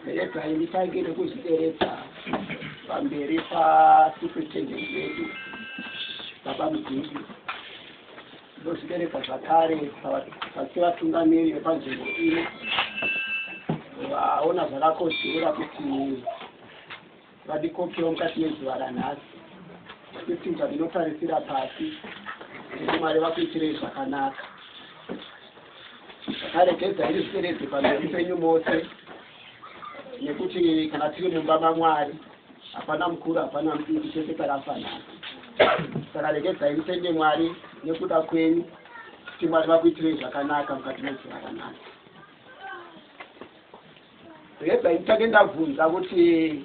Rega ilitange nekuzitereka pamberi pasuperindendi wedu baba Mugwidi ndozitereka zvakare pasevatungamiri vepanzvimbo ino vaona zvakakodzera kuti vadikokewo mukati mezuva ranhasi kutinza vinotarisira pasi kuti Mwari vakuitirei zvakanaka. Zvakare gedzai rizvitereke pamberi penyu mose nekuti kana tiri mumba maMwari hapana mukuru hapana mudiki tese takafanana. Saka regedzai mutende Mwari nekuda kwenyu kuti Mwari vakuitirei zvakanaka mukati mezuva ranhasi. Regedzai mutange ndabvunza kuti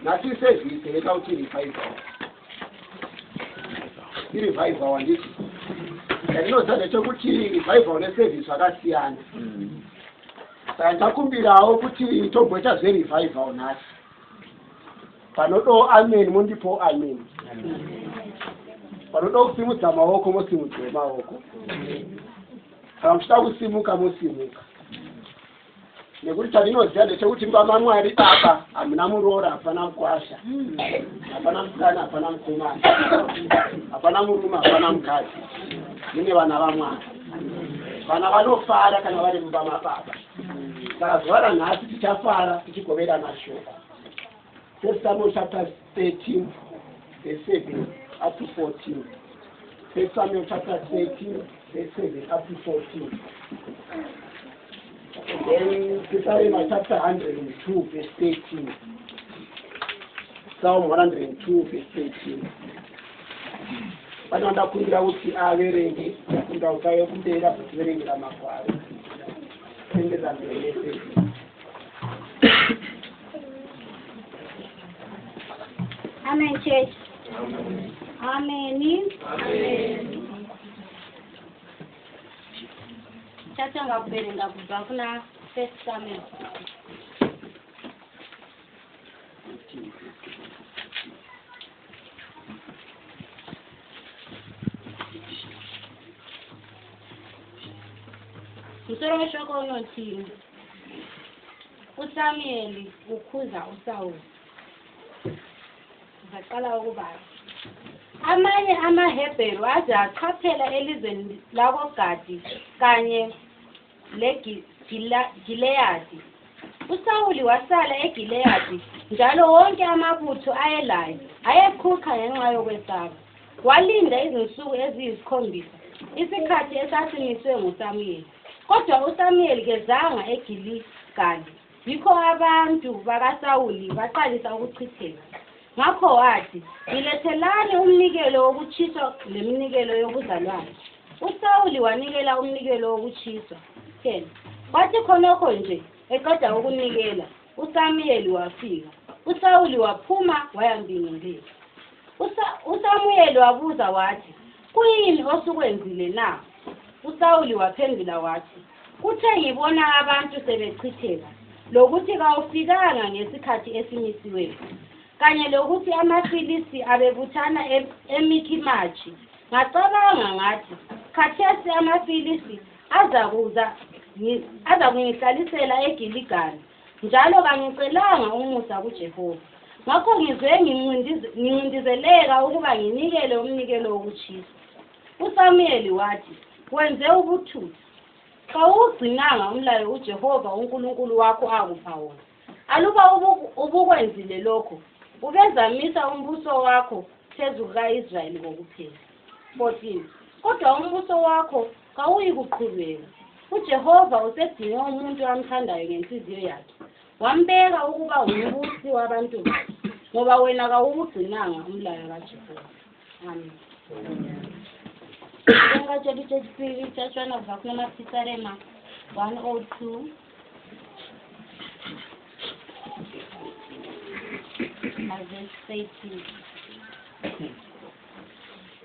nhasi sevhisi yeka kuti revival irevival wanditi ndinoziva ndechekuti revival nesevhisi zvakasiyana. Saka ndakumbirawo kuti tomboita zverevival nhasi. Panodo amen mundipo amen. Panodo kusimudza maoko musimudzwe maoko. Kana muchida kusimuka musimuka. Nekuti chandinoziva ndechekuti mumba maMwari apa hamuna muroora hapana mukwasha hapana musikana hapana mukomana hapana murume hapana mukadzi. Mune vana vaMwari. Vana vanofara kana vari mumba maBaba. Saka zuva ranhasi tichafara tichigoverana shoko. 1 Samuel chapter 13 verse 7 up to 14. 1 Samuel chapter 13 verse 7 up to 14. And then Psalm chapter 102 verse 13. Psalm 102 verse 13. Vanoda kumbira kuti averenge kumbira ukayo kumbira kuti verengera makwaro. Tendera mbele. Amen, church. Amen. Amen. Chatanga kuberenga kubva kuna 1 Samuel. Musoro weshoko unoti uSamueli ukhuza uSawuli. Ngaqala ukubala. Amanye amaHebheru aze achaphela elizweni lakoGadi kanye leGileyadi. uSawuli wasala eGileyadi njalo wonke amabutho ayelayo ayeqhuqa ngenxa yokwesaba. Walinda izinsuku eziyisikhombisa isikhathi esasimiswe nguSamueli. Kodwa uSamueli kezanga eGiligali. Yikho abantu bakaSawuli baqalisa ukuchitheka. Ngakho wathi, "Ngilethelani umnikelo wokutshiswa leminikelo yokuzalwane." uSawuli wanikela umnikelo wokutshiswa. 10. Kwathi khonokho nje eqeda ukunikela, uSamueli wafika. uSawuli waphuma wayambingelela. uSamueli wabuza wathi, "Kuyini osukwenzile na?" uSawuli waphendula wathi, "Kuthe ngibona abantu sebechitheka, lokuthi kawufikanga ngesikhathi esimisiweyo, kanye lokuthi amaFilisti abebuthana eMikhimashi, ngacabanga ngathi, khathesi amaFilisti aza kungihlalisela eGiligali, njalo kangicelanga umusa kuJehova. Ngakho ngizwe ngincindizeleka ukuba nginikele umnikelo wokutshiswa." uSamueli wathi, "Wenze ubuthutha. Kawugcinanga umlayo uJehova uNkulunkulu wakho akupha wona. Aluba ubukwenzile lokho, ubezamisa umbuso wakho phezu kuka-Israyeli kokuphela." 14. Kodwa umbuso wakho kawuyikuqhubeka. uJehova usedinge umuntu amthandayo ngenhliziyo yakhe, wambeka ukuba umbusi wabantu bakhe, ngoba wena kawugcinanga umlayo kaJehova. Amen. Ngakatshela ichurch ichashwana kuva kunomaPhisarema 102 verse 13.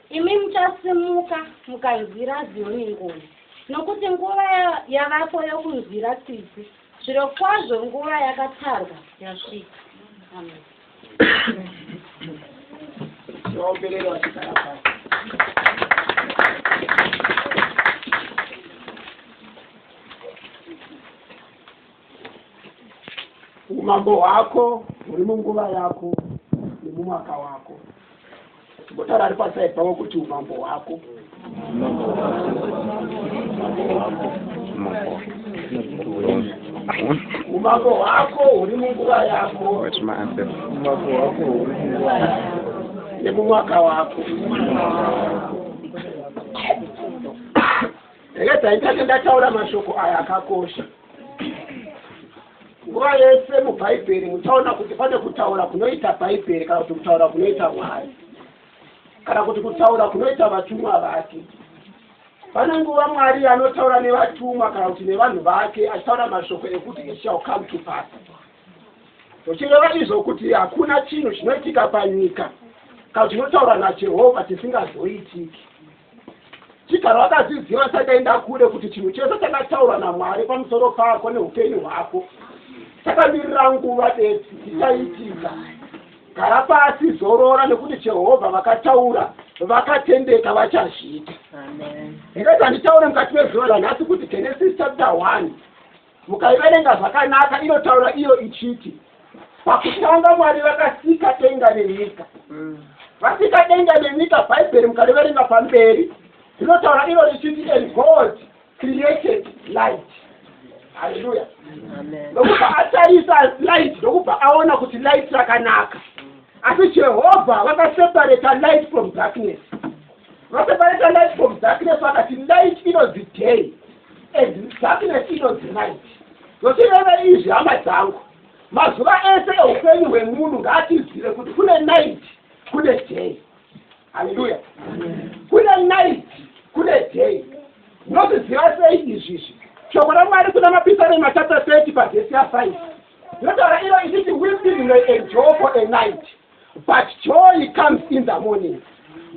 Imi muchasimuka mukanzwira Zioni ngoni, nokuti nguva yavako yokunzwira tsitsi, zviro kwazvo nguva yakatarwa yasvika. Amen. umambo wako uri munguva yako nemumwaka wako. Botara ari pasai pawo kuti umambo wako umambo wako uri munguva yako nemumwaka wako. Ndakataita ndataura mashoko aya akakosha. Nguva yese mubhaibheri mutaona kuti pane kutaura kunoita bhaibheri kana kuti kutaura kunoita Mwari kana kuti kutaura kunoita vatumwa vake. Pane nguva Mwari anotaura nevatumwa kana kuti nevanhu vake achitaura mashoko ekuti it shall come to pass. Tochireva izvo kuti hakuna chinhu chinoitika panyika kana chinotaura naJehovha chisingazoitiki. Chigaro wakaziziva sakaenda kure kuti chinhu chese chakataurwa naMwari pamusoro pako neupenyu hwako chakamirira nguva bedzi chichaitika. Gara pasi, zorora, nekuti Jehovha vakataura vakatendeka vachazviita. Ndingaita nditaure mukati mezuva ranhasi kuti Genesis chapter 1 mukaiverenga zvakanaka inotaura iyo ichiti pakutanga Mwari vakasika denga nenyika. Vasika denga nenyika bhaibheri mukariverenga pamberi rinotaura iro richiti and God created light. Hallelujah. Nokubva atarisa light nokubva aona kuti light rakanaka. Asi Jehovha vakaseparate light from darkness. Vaseparate light from darkness vakati light inonzi day and darkness inonzi night. Zvochireva izvi hama dzangu, mazuva ese eupenyu hwemunhu ngaatizive kuti kune night kune day. Hallelujah. Kune night kune day. Nozviziva sei izvizvi? Shoko raMwari kuna mapisarema machapter 30 pavhesi ya5 rinotaura iro ichiti weeping may endure for a night but joy comes in the morning.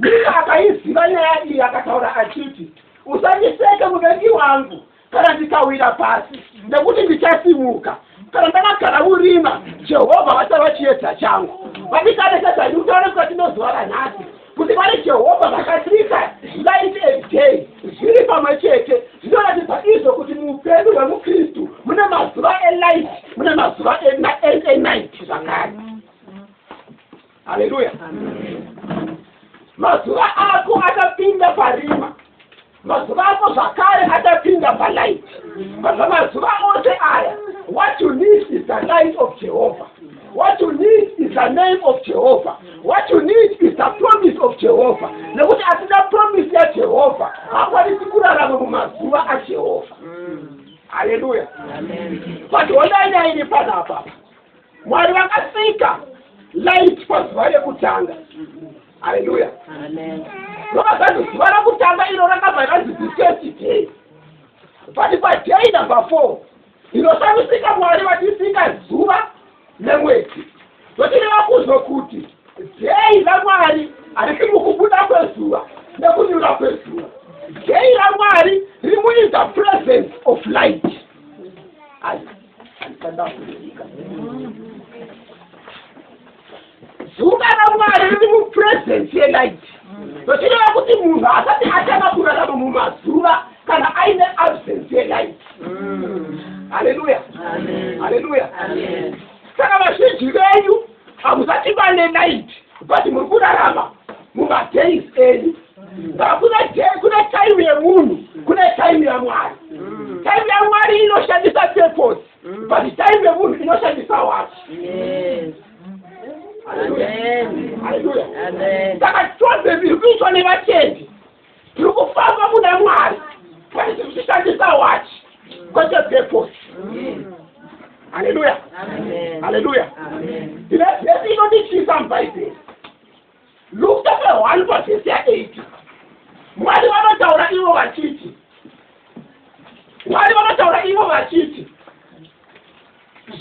Munhu akaiziva nyaya iyi akataura achiti usandiseke muvengi wangu kana ndikawira pasi nekuti ndichasimuka. Kana ndakagara murima Jehovha vachava chiedza changu. Vatikanekeza ndikutaura kuti ndinozuva ranhasi kuti pane Jehovha vakatsika light and day zviri pamwe chete. Zvinoratidza izvo kuti muupenyu hwemukristu mune mazuva elight mune mazuva enight zvakare. Haleluya. Mazuva ako atapinda parima, mazuva ako zvakare atapinda palight. Mazuva ose aya what you need is the light of Jehovah. What you need is the name of Jehovah. What you need is the promise of Jehovah. Nekuti asina promise ya Jehovah hakwanisi kurarama mumazuva aJehovha. Haleluya. But wondanya ini panapa Mwari vakasika light pazuva rekutanga. Haleluya. Vakazati zuva rekutanga iro rakabva ranzi the day. But paday number 4 inosamisika Mwari vatisika zuva nemwedzi. Tochireva kuzokuti day raMwari harisi mukubuda kwezuva nekunyura kwezuva. Day raMwari riri in the presence of light. Zuva raMwari riri mupresence yelight. Tochireva kuti munhu asati atanga kurarama mumazuva kana aine absence yelight. Haleluya. Haleluya. Saka vazhinji venyu hamusati vane light but muri kurarama mumadays enyu. Kuna time yemunhu kune time yaMwari. Time yaMwari inoshandisa purpose but time yemunhu inoshandisa what? Haleluya. Saka chose zviri kuitwa nevatendi tiri kufamba muna Mwari but tiri kushandisa what? Kwete purpose. Haleluya. Haleluya. Ndinezvese inondityisa mubhaibheri. Luke chapter 1 pavhesi ya8 Mwari vanotaura ivo vachiti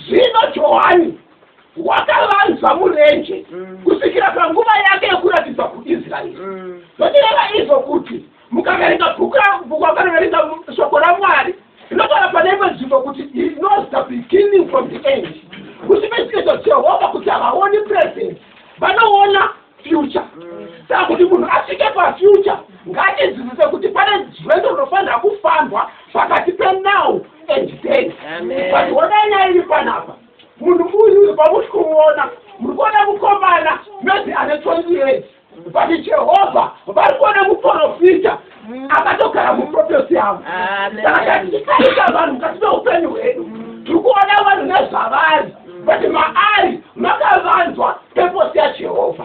zvino Johani wakavanzwa murenje kusvikira panguva yake yekuratidza kuIsraeri. Tochireva izvo kuti mukaverenga bhuku wakanoverenga shoko raMwari rinotaura pane imwe nzvimbo kuti he knows the beginning from the end. Kuchipedzisiro Jehovha kuti havaoni present vanoona future. Saka kuti munhu asvike pafuture ngatidzidzise kuti pane zvendo rinofanira kufambwa pakati peNow and then. But wona nyaya iri panapa munhu uyu pamuti kumuona muri kuona mukomana maybe ane 20 years but Jehovah vari kuona muprofita akatogara muprofesi yavo saka tichikaita vanhu mukati meupenyu hwedu tiri kuona vanhu nezvavari but maari makavanzwa peposi yaJehovha.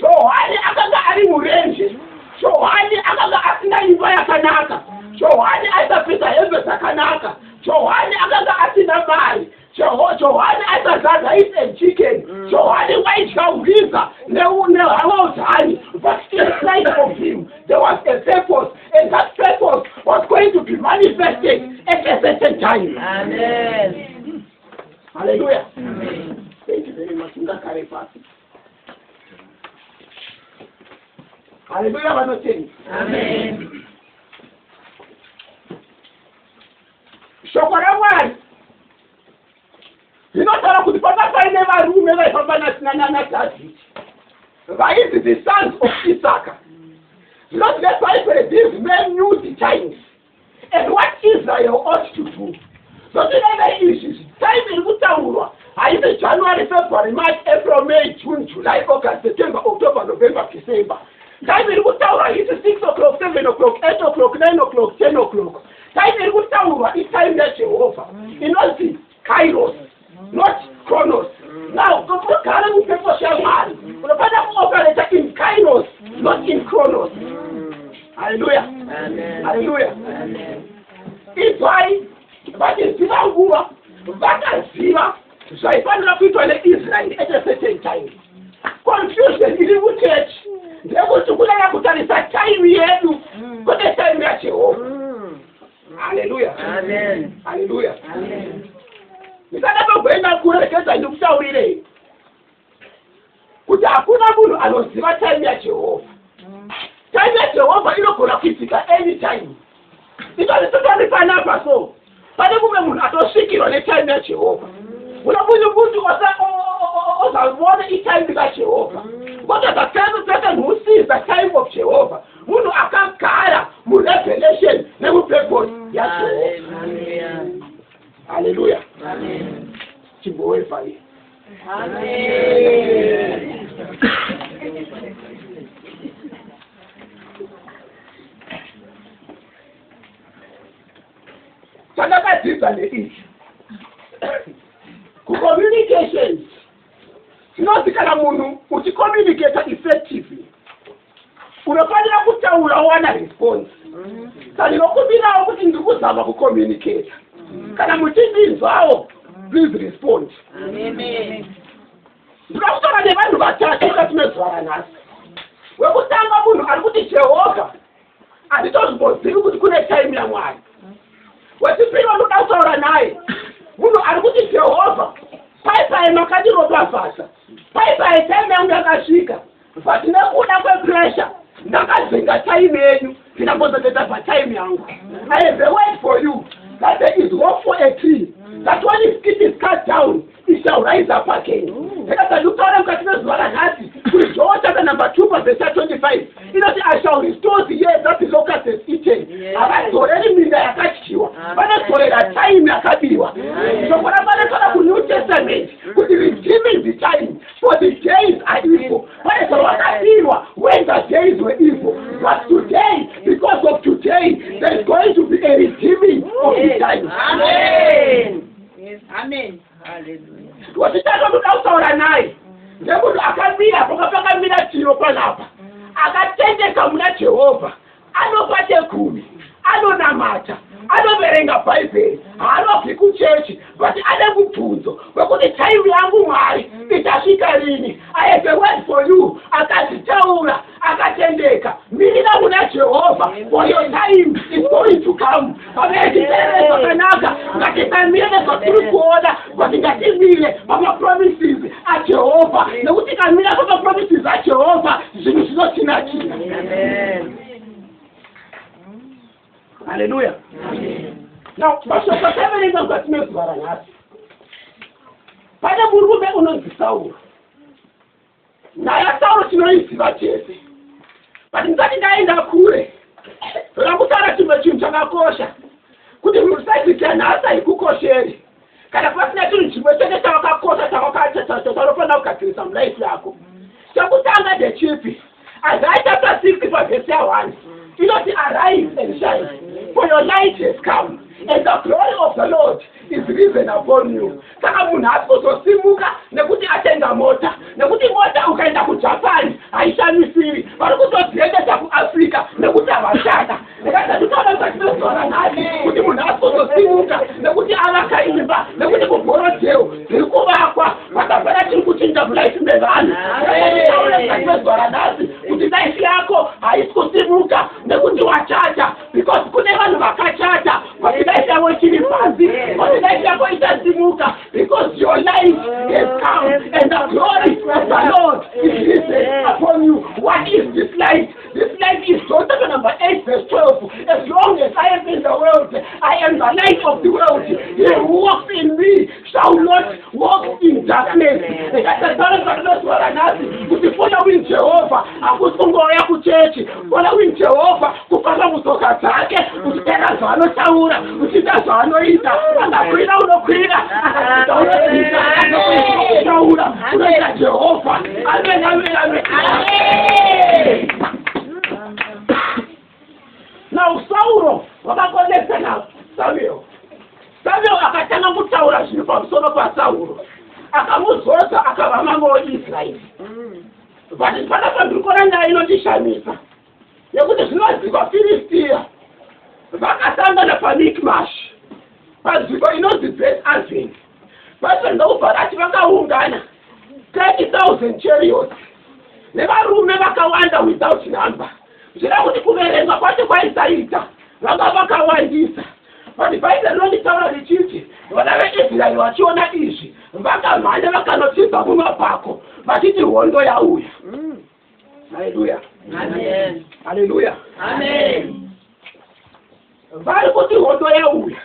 Johani akanga ari murenje, Johani akanga asina imba yakanaka, Johani aisapfeka hembe dzakanaka, Johani akanga asina mari, Johani aisazaza rice and chicken, Johani waidya hwiza nehaudhani, but inside of him there was a purpose, and that purpose was going to be manifested at a certain time. Amen. Hallelujah. Amen. Thank you very much. Hallelujah, vanoteni. Amen. Shoko raMwari rinotaura kuti panga paine varume vaifamba naDhavhidhi vainzi the sons of Isaka. Not that Bible, these men knew the times and what Israel ought to do. So today is time in kutaurwa haisi January, February, March, April, May, June, July, August, September, October, November, December. Time in kutaurwa haisi 6 o'clock, 7 o'clock, 8 o'clock, 9 o'clock, 10 o'clock. Time in kutaurwa is time that Jehovah. You know the Kairos, not Chronos. Now, kugara mupepo shamari. Unapata kuoperate in Kairos, not in Chronos. Hallelujah. Amen. Hallelujah. Amen. It's why vachiziva nguva vakaziva zvaifanira kuitwa neIsraeri at a certain time. Confusion iri muchechi ndekuti kunyanya kutarisa time yedu kwete time yaJehovha. Hallelujah. Amen. Hallelujah. Amen. Ndisada kuenda kureketa ndikutaurirei kuti hakuna munhu anoziva time yaJehovha. Time yaJehovha inogona kuitika anytime. Ndikazitotori panapa so pane kumwe munhu atosvikirwa netime yaJehovha. Kuna munhu ozavona itime yaJehovha. But the person who sees the time of Jehovah, munhu akagara murevelation nemupurpose yaJehovha. Hallelujah. Amen. Chimbowepa hii. Amen. Takakadzidza neizvi kucommunications tinoti kana munhu uchicommunicata effectively unofanira kutaura wana response. Saka ndinokumbirawo kuti ndiri kuzama kucommunicata. Kana muchindinzwawo please respond. Amen. Ndikakutaura nevanhu vatatu mukati mezuva ranhasi. Wekutanga munhu ari kuti Jehovha handitozimbozivi kuti kune time yaMwari. Wechipiri wanoda kutaura naye munhu ari kuti Jehovha paipai makandiropafadza, paipai time yangu yakasvika, but nekuda kwepressure ndakadzinga time yenyu ndinambozoteta patime yangu. I have a word for you that there is hope for a tree that when it is cut down it shall rise up again. Ndakadzandikutaura mukati mezuva ranhasi kuti Joel chapter number 2 verse 25 inoti I shall restore the years that the locust has eaten. Havadzoreri minda yakadyiwa, vanodzorera time yakabiwa. Shoko ravanotara kuNew Testament kuti redeeming the time for the days are evil. Pane zvavakabiwa when the days were evil, but today because of today there is going to be a redeeming of the time. Amen. Yes. Amen. Hallelujah. Wachitaka kutaura naye ndemunhu akamira pakamira chiro panapa akatendeka muna Jehovha, anopa tekumi, anonamata, anoverenga Bhaibheri, haanobvi kuchechi, but ane mubvunzo wekuti time yangu Mwari ichasvika rini. I have a word for you. Akazitaura, akatendeka, mirira muna Jehovha, for your time is going to come. Havedziterere zvakanaka, ngatisamire nezvatiri kuona, but ngatimire pamapromises aJehovha, nekuti kamira pamapromises aJehovha zvinhu zvinotinakira. Amen. Hallelujah. Amen. Now, mashoko severenga mukati mezuva ranhasi. Pane murume unonzi Sauro. Naye Sauro tinoiziva chese. But ndisati ndaenda kure, ndoda kutaura chimwe chinhu chakakosha kuti musaizicha nhasi haikukosheri. Kana pasina chinhu chimwe chete chavakakosha kuchenesa mlife yako. Chakutanga ndechipi? Isaiah chapter 60 verse 1. You know, arise and shine, for your light has come, and the glory of the Lord is risen upon you. Saka munhu asikuzozimuka nekuti atenga mota, nekuti mota ukaenda kuJapan haishamisiri, vari kutodziendesa kuAfrica nekuti havashata. Ndikatatotaura zvatinozora nhasi kuti munhu asikuzozimuka nekuti avaka imba, nekuti kugorodzeo dziri kuvakwa vakapera chiri kuchinja mulaifi mevanhu. Ndikatatotaura zvatinozora nhasi kuti laifi yako haisi kusimuka nekuti wachacha, because kune vanhu vakachata kuti laifi yavo ichiri pasi, kuti laifi yako ichazimuka, because your life has come and the glory of the Lord is risen upon you. What is this light? This light is John chapter number 8 verse 12. As long as I am in the world, I am the light of the world. He who walks in me shall not walk in darkness. Following Jehovah, akusungoya kuchechi, following Jehovah, kupasa kutoka zake, kutenda zvanotaura, kuchita zvanoita, akakwira unokwira, akachita unoita, anotaura, unoita Jehovah. Amen, amen, amen. Now Sauro, wakakonekta na Samuel. Samuel akatanga kutaura zvinhu pamusoro paSauro. Akamuzodza akava mambo weIsraeri. But panapa ndikona nyaya inondishamisa. Nekuti zvinonzi vaFiristia vakasangana paMikmash, panzvimbo inonzi Beth Aven. Basi ndokubharati vakaungana 30,000 chariots nevarume vakawanda without number. Zvida kuti kuverenga kwacho kwaisaita vanga vakawandisa. But Bible rinonditaura richiti vana veIsraeri vachiona izvi vakamhanya vakanotidza mumapako vachiti hondo yauya. Haleluya. Amen. Haleluya. Amen. Vari kuti hondo yauya.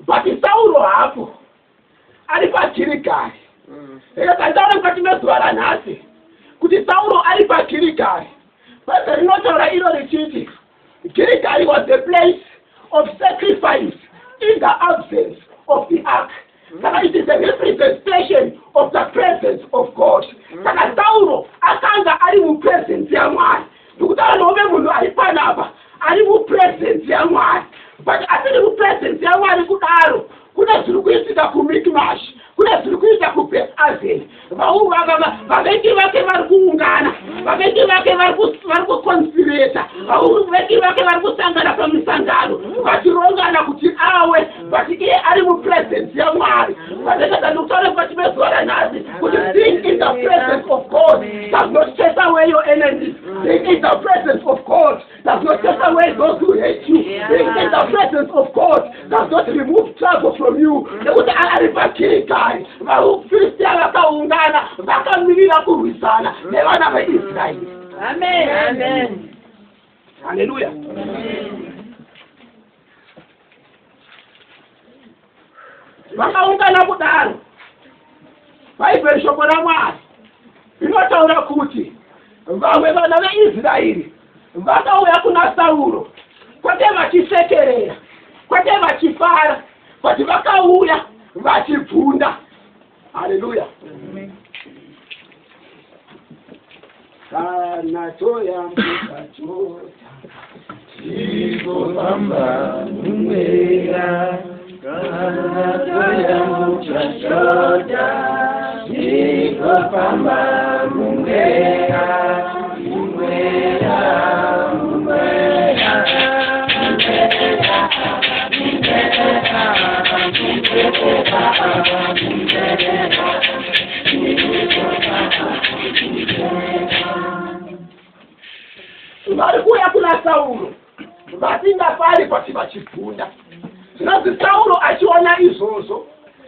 But Sauro hapo ari paGirigari. Ndakandaura mukati mezuva ranhasi kuti Sauro ari paGirigari. Basa rinotaura iro richiti Gilgal was the place of sacrifice in the absence of the ark. It is a representation of the presence of God. Sauro akanga ari mu presence ya Mwari. Ndikutaura nome munhu ari panapa ari mu presence ya Mwari. But asiri mu presence ya Mwari kudaro kuna zviri kuitika kuMikmash, kuna zviri kuitika kuBeth Aven. Vavengi vake vari kuungana, vavengi vake vari kukonspirata, vavengi vake vari kusangana pamusangano vachirongana kuti awe, but iye ari mupresence yaMwari. Ndikataura mukati mezuva ranhasi kuti being in the presence of God does not chase away your enemies. Being in the presence of God does not chase away those who hate you. Being in the presence of God does not remove trouble from you. Nekuti ari paGirigari vaFiristia vakaungana vakamirira kurwisana nevana veIsraeri. Amen. Amen. Haleluya. Vakaungana kudaro. Bhaibheri shoko raMwari rinotaura kuti vamwe vana veIsraeri vakauya kuna Sauro kwete vachisekerera, kwete vachifara, kuti vakauya vachibvunda. Haleluya. Kana toyambuka chota tikofamba mumwera, kana toyambuka chota tikofamba mumwera, mumwera, mumwera, vari kuuya kuna Sauro vasingafari kuti vachibvunda. Zvinonzi Sauro achiona izvozvo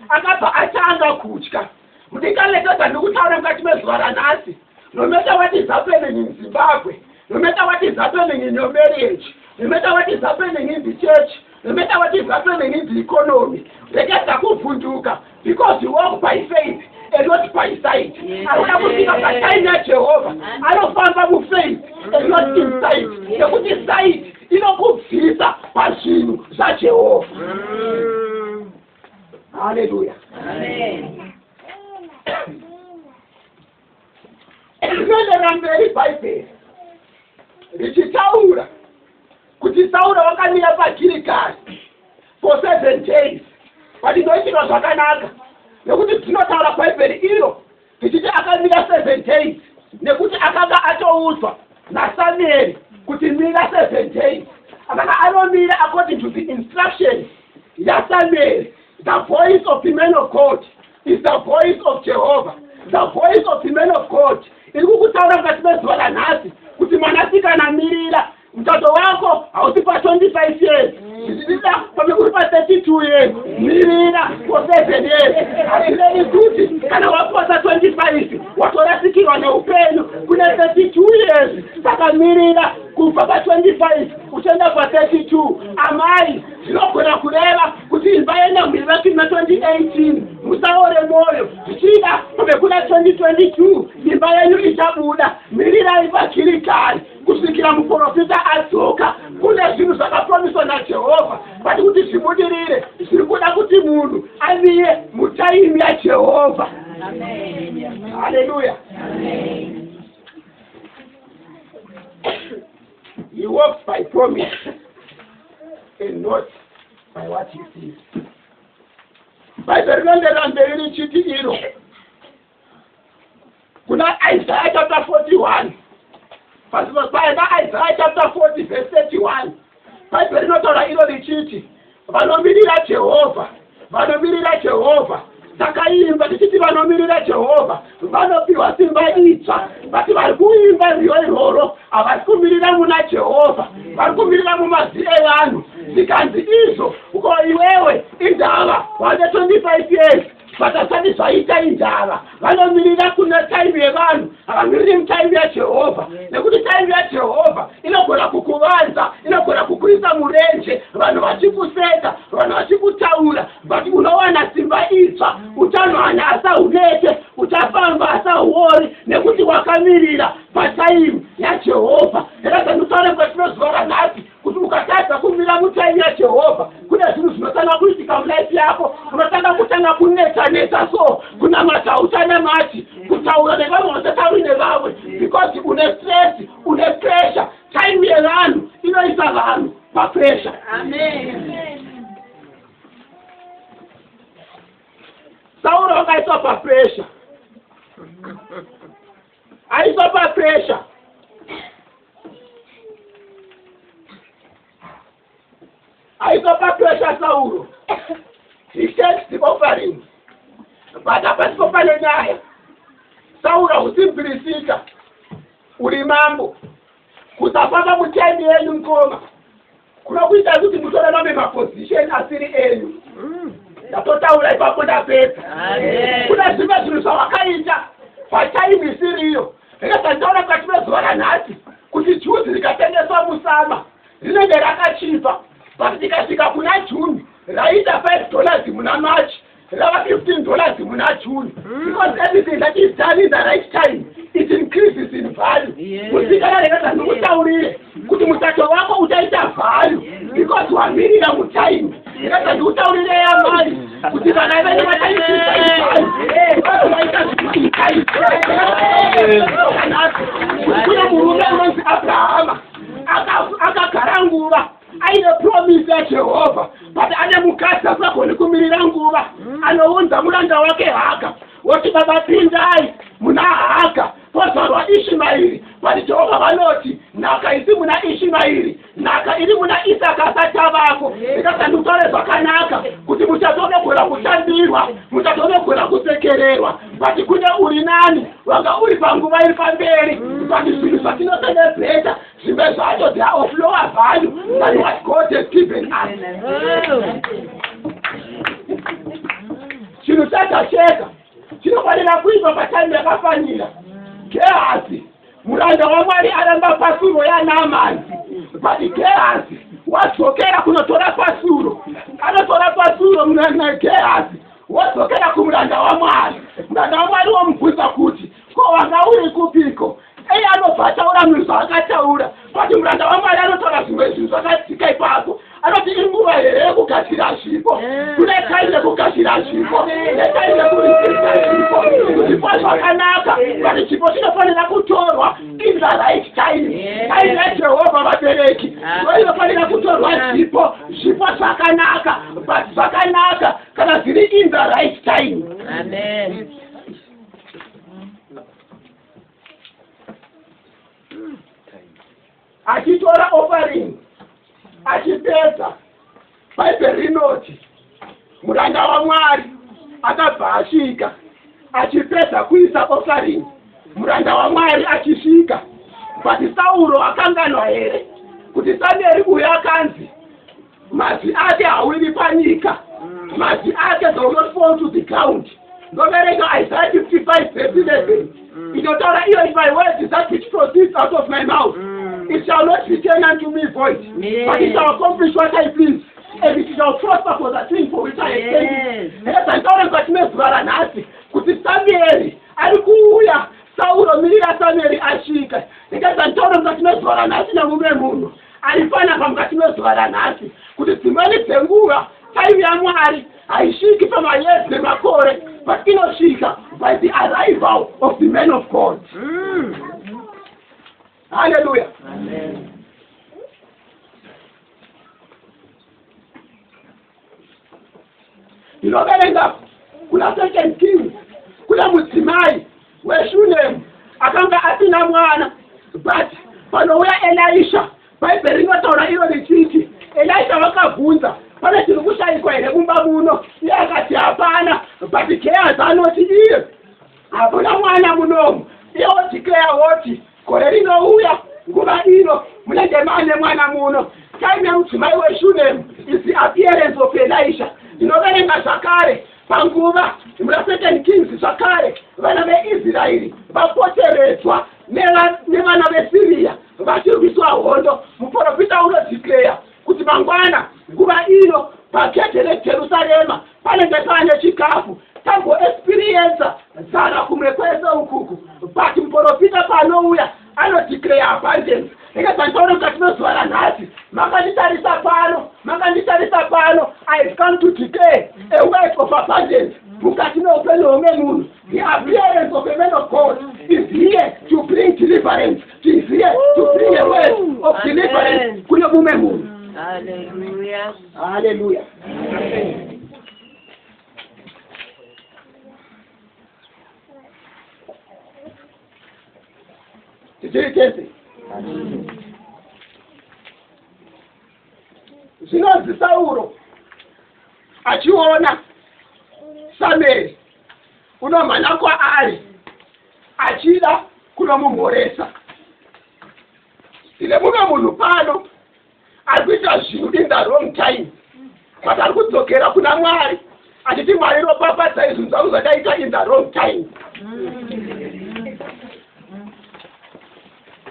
akabva atanga kutya. Mudikanekeza ndikutaura mukati mezuva ranhasi, no matter what is happening in Zimbabwe, no matter what is happening in your marriage, no matter what is happening in the church, no matter what is happening in the economy, rekeza kuvhunduka, because you walk by faith and not by sight. Anoda kusvika patime yaJehovha anofamba mufaith and not in sight. Nekuti sight inokubvisa pazvinhu zvaJehovha. Haleluya. Amen. rinoendera mberi bhaibheri richitaura kuti Sauro wakamira paGirigari for 7 days. Patinoitirwa zvakanaka nekuti tinotaura bhaibheri iro tichiti akamira 7 days nekuti akanga atoudzwa naSamueri kuti mira 7 days. Akanga anomira according to the instructions yaSamueri. The voice of the man of God is the voice of Jehovah. The voice of the man of God iri kukutaura mukati mezuva ranhasi kuti mwanasikana mirira, mutato wako hausi pa 25 years, zvichida pamekuri pa 32 years, mirira for 7 years. Hazvirevi kuti kana waposa 25 watorasikirwa neupenyu kune 32 years. Saka mirira kubva pa 25 uchienda pa 32. Amai, zvinogona kureva kuti imba yenda mwiri vaki na 2018 musaore moyo, zvichida pamekuna 2022 imba yenyu ichabuda. Mirirai paGirigari kusvikira muprofita adzoka. Kune zvinhu zvakapromiswa naJehovha, pati kuti zvibudirire zviri kuda kuti munhu amiye mutaimi yaJehovha. Haleluya. He walks by promise and not by what he sees. Bhaibheri rinoenderera mberi richiti iro kuna Isaiah chapter 41. Paina Isaiah chapter 40 verse 31. Bhaibheri rinotaura iro richiti vanomirira Jehovha, vanomirira Jehovha. Takaimba tichiti vanomirira Jehovha vanopiwa simba itsva. Vati vari kuimba rwiyo irworo havasi kumirira muna Jehovha, vari kumirira mumazi evanhu. Zikanzi izvo uko iwewe indava wane 25 years vatasati zvaita indava, vanomirira kuna time yevanhu, havamiriri mutime yaJehovha. Nekuti time yaJehovha inogona kukuvanza, inogona kukuisa murenje, vanhu vachikuseka, vanhu vachikutaura, but unowana simba itsva. Uchanhwana asahunete, uchafamba asahuori, nekuti wakamirira patime yaJehovha. Ndakazanutaure kwatinozuva ranhasi kuti ukatadza kumira mutime yaJehovha kune zvinhu zvinotanga kuitika mulife yako. Unotanga kutanga kunetsa so kunamata uchanamati, kutaura nevamwe vasatauri nevamwe, because une stress, une pressure. Time yevanhu inoisa vanhu papressure. Amen. Sauro akaiswa papressure, aiswa papressure. Aiswa papressure Sauro. He takes the offering. But apasipo pane nyaya, Sauro usimbirisika, uri mambo, kusafamba mutime yenyu mkoma kunokuita kuti mutore mamwe maposition asiri enyu. Ndatotaura ipapo ndapedza. Kuna zvimwe zvinhu zvawakaita patime isiriyo. Ndakazandaura mukati mezuva ranhasi kuti juzi rikatengeswa musama rinenge rakachipa, but tikasvika kuna June raita $5 muna March, rava $15 muna June. Because everything that is done in the right time, it increases in value. Musikana ndakazandikutaurire kuti mutato wako utaita value because wamirira mutime. Ndakazandikutaurire yamai kuti vana venyu vataisisa value because vaita zvikuitai. Kuna murume unonzi Abrahama akagara nguva aine promise yaJehovha, but ane mukadzi asagoni kumirira nguva. Anounza muranda wake Haga, woti baba pindai muna Haga pozvarwa Ishimairi, but Jehovha vanoti nhaka isi muna Ishimairi, nhaka iri muna Isaka asati avako. Ndakazandikutaure zvakanaka kuti muchazogona kushandirwa, muchazogona kusekererwa, but kune uri nani wanga uri panguva iri pamberi. But zvinhu zvatinoserebheta zvimwe zvacho they are of lower value than what God has given us. Chinhu chakacheka chinofanira kuitwa patime yakafanira. Gehazi muranda waMwari aramba pasuro yaNaamani, but Gehazi wadzokera kunotora pasuro. Anotora pasuro muna Gehazi wadzokera kumuranda waMwari. Muranda waMwari womubvunza kuti ko wanga uri kupiko? Ei anobva ataura munhu zvaakataura, but muranda waMwari anotaura zvimwe zvinhu zvakatsika ipapo. Anoti inguva here yekugadzira zvipo, kune time yekugadzira zvipo, netime yekurisisa zvipo. Zvipo zvakanaka, but chipo chinofanira kutorwa in the right time. Aina Jehovah vabereki. Vanofanira kutorwa zvipo zvakanaka, but zvakanaka kana zviri in the right time. Amen. Achitora offering, achipedza, Bible rinoti muranda waMwari akabva asvika achipedza kuisa offering, muranda waMwari achisvika, but Sauro akanganwa here kuti Samueri uyu akanzi mazwi ake hawiri panyika, mazwi ake do not fall to the ground. Ndovereka Isaiah 55 verse 11. Inotaura iyo, if my word that which proceeds out of my mouth, it shall not return unto me void, but it shall accomplish what I please, and it shall prosper for the thing for which I have sent it. Yes, I thought that mezwara nasi kuti Samueri ari kuuya, Sauro mirira Samueri asvika. Ndikazantaura mukati mezwara nasi namume munhu arifana pamukati mezwara nasi kuti dzimweni dzenguva time yaMwari haisviki pamayezi nemakore, but inosvika by the arrival of the men of God. Hallelujah. Amen. Ndinoverenga kuna 2 Kings, kuna mudzimai weShunemu akanga asina mwana, but panouya Elisha, Bible rinotaura iro richiti Elisha vakabvunza pane chiri kushayikwa here mumba muno, iye akati hapana, but Gehazi anoti iye hapana mwana munomu. Iye odeclare woti gore rinouya nguva ino munenge mane mwana muno. Time yamudzimai weShunemu is the appearance of Elisha. Ndinoverenga zvakare panguva muna 2 Kings zvakare vana veIsraeri vapoteredzwa nevana veSiria vachirwiswa hondo. Muprofita unodeclare kuti mangwana nguva ino pagedhe reJerusarema panenge pane chikafu tambo experience zara kumwe kwese ukuku, but muprofita panouya anodeclare abundance. Ndikazantaura mukati mezuva ranhasi, makanditarisa pano, I have come to declare a word of abundance mukati meupenyu hwomwe munhu. The appearance of a man of God is here to bring deliverance. He is here to bring a word of deliverance kune mumwe munhu. Hallelujah. Hallelujah. Amen. Tichiri tese zvinonzi Sauro achiona Samueri unomhanya kwaari achida kunomumhoresa. Tine mumwe munhu pano ari kuita zvinhu in the wrong time, but ari kudzokera kuna Mwari achiti Mwari ropapadzai zvinhu zvangu zvakaita in the wrong time.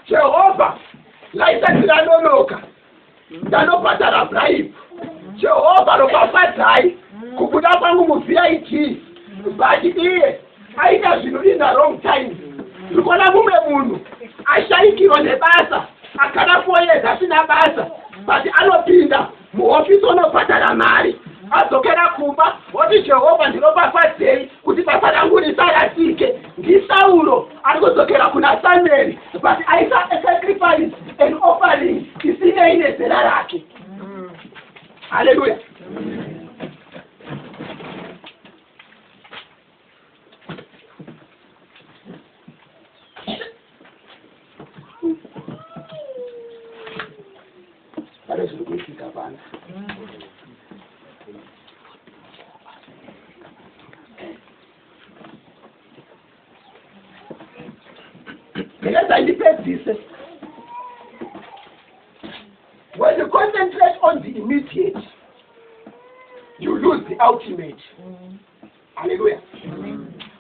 Jehovha laisati ranonoka ndanobhadhara bribe. Jehovha ropapadzai kubuda kwangu muVIT, but iye aita zvinhu in the wrong time. Ndikona mumwe munhu ashayikirwa nebasa akada foyeza asina basa, but anopinda muofisi onobhadhara mari adzokera kumba oti Jehovha ndinopafadzei kuti basa rangu risarasike. NdiSauro ari kudzokera kuna Samueri, but aisa a sacrifice and offering isinei nezera rake. Hallelujah. When you concentrate on the immediate, you lose the ultimate. Hallelujah.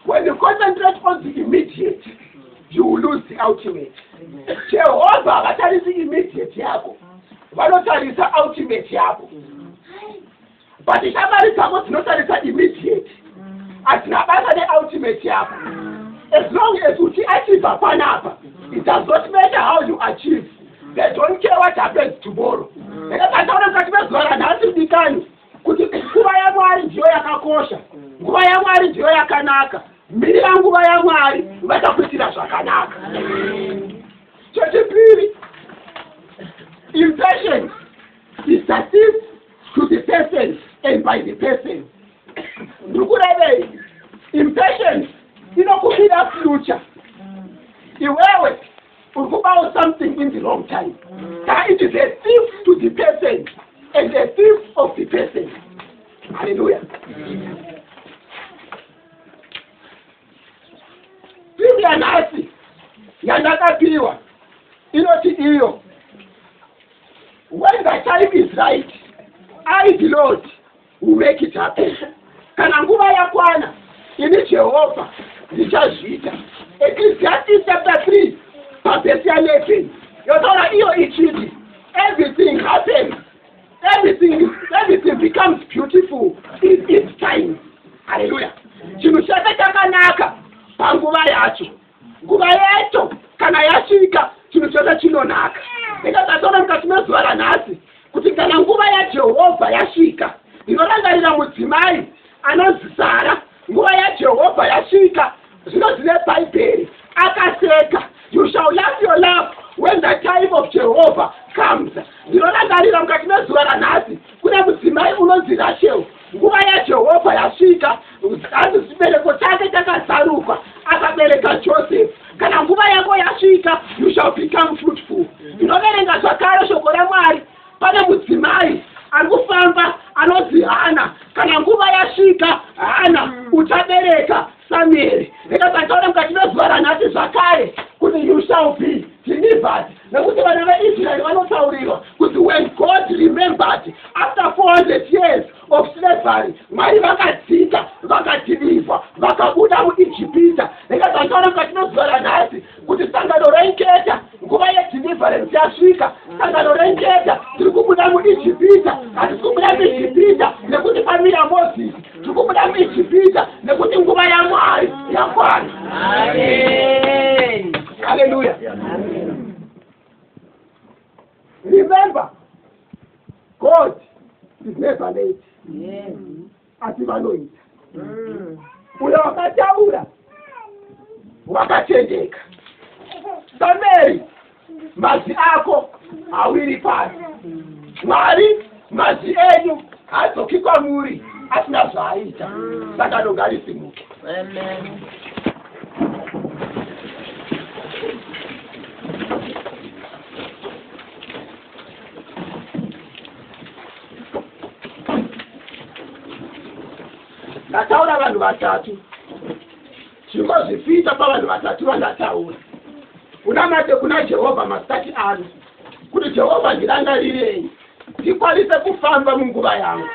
When you concentrate on the immediate, you will lose the ultimate. Jehovah vatarisi immediate yako, vanotarisa ultimate yako. But shamari dzako dzinotarisa immediate, hatina basa neultimate yako. As long as you achieve panapa, it does not matter how you achieve. They don't care what happens tomorrow. Ndakataura mukati mezwara nhasi dikani kuti nguva yaMwari ndiyo yakakosha, nguva yaMwari ndiyo yakanaka. Mirira nguva yaMwari vachakuitira zvakanaka. Chechipiri, impatience is perceived to the person and by the person. Ndukurebe, impatience inokupida future. Iwewe, ukuba something in the wrong time. That it is a thief to the person and a thief of the person. Hallelujah. Biblia nasi yandakapiwa inoti iyo. When the time is right, I, the Lord, will make it happen. Kana nguva yakwana ini Jehova ndichazviita. Ecclesiastes chapter 3 verse 11. Yotaura iyo ichiti. Everything happens. Everything becomes beautiful in its time. Hallelujah. Chinhu chake chakanaka panguva yacho. Nguva yacho kana yasvika chinhu chose chinonaka. Ndikatatora mukati mezuva ranhasi kuti kana nguva yaJehovha yasvika, ndinorangarira mudzimai anonzi Sara. Nguva yaJehovha yasvika, zvinonzi neBhaibheri akaseka. You shall laugh your laugh when the time of Jehovah comes. Ndinorangarira mukati mezuva ranhasi kune mudzimai unonzi Rachel. Nguva yaJehovha yasvika, chibereko chake chakazaruka, akabereka Joseph. Kana nguva yako yasvika, you shall become fruitful. Ndinoverenga zvakare shoko raMwari. Pane mudzimai ari kufamba anonzi Hana. Kana nguva yasvika, Hana uchabereka Samueri. Ndikataura mukati mezuva ranhasi zvakare kuti you shall be delivered. Nekuti vana veIsraeri vanotaurirwa kuti when God remembered after 400 years of slavery, Mwari vakadzika, vakadhilivha, vakabuda muIjipita. Ndikataura mukati mezuva ranhasi kuti sangano renketa, nguva yedeliverance yasvika. Sangano renketa, tiri kubuda muIjipita. Hatisi kubuda muIjipita nekuti pamira Moses, tiri kubuda muIjipita nekuti nguva yaMwari yakwana. Amen. Hallelujah. Amen. Remember, God is never late. Yes. Ativanoita. Uyo wakataura wakatendeka. Sameri, mazi ako awiri pasi. Mwari, mazi enyu hadzoki kwamuri asina zvaaita. Saka ndogarisimuke. Amen. Ndataura vanhu vatatu. Zvinozvipita pavanhu vatatu vandataura. Unamate kuna Jehovha masikati ano. Kuti Jehovha ndirangarirei. Ndikwanise kufamba munguva yangu.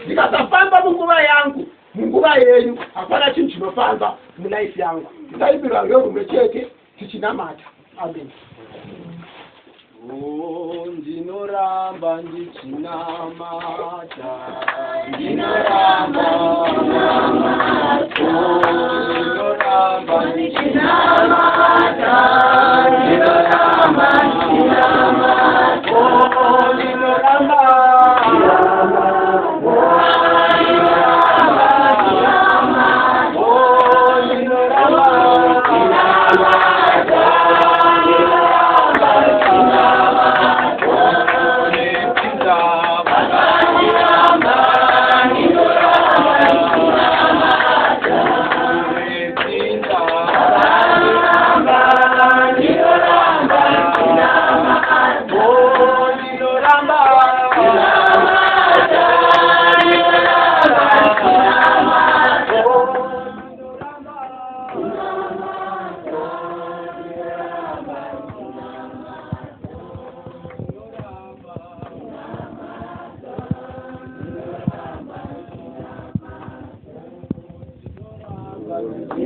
Ndikasafamba munguva yangu, munguva yenyu, hapana chinhu chinofamba mulaifi yangu. Ndaimbirwa rumwe chete tichinamata. Amen. Ndinoramba ndichinamata, ndinoramba ndichinamata, ndinoramba ndichinamata, ndinoramba ndichinamata, ndinoramba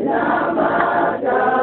Namata.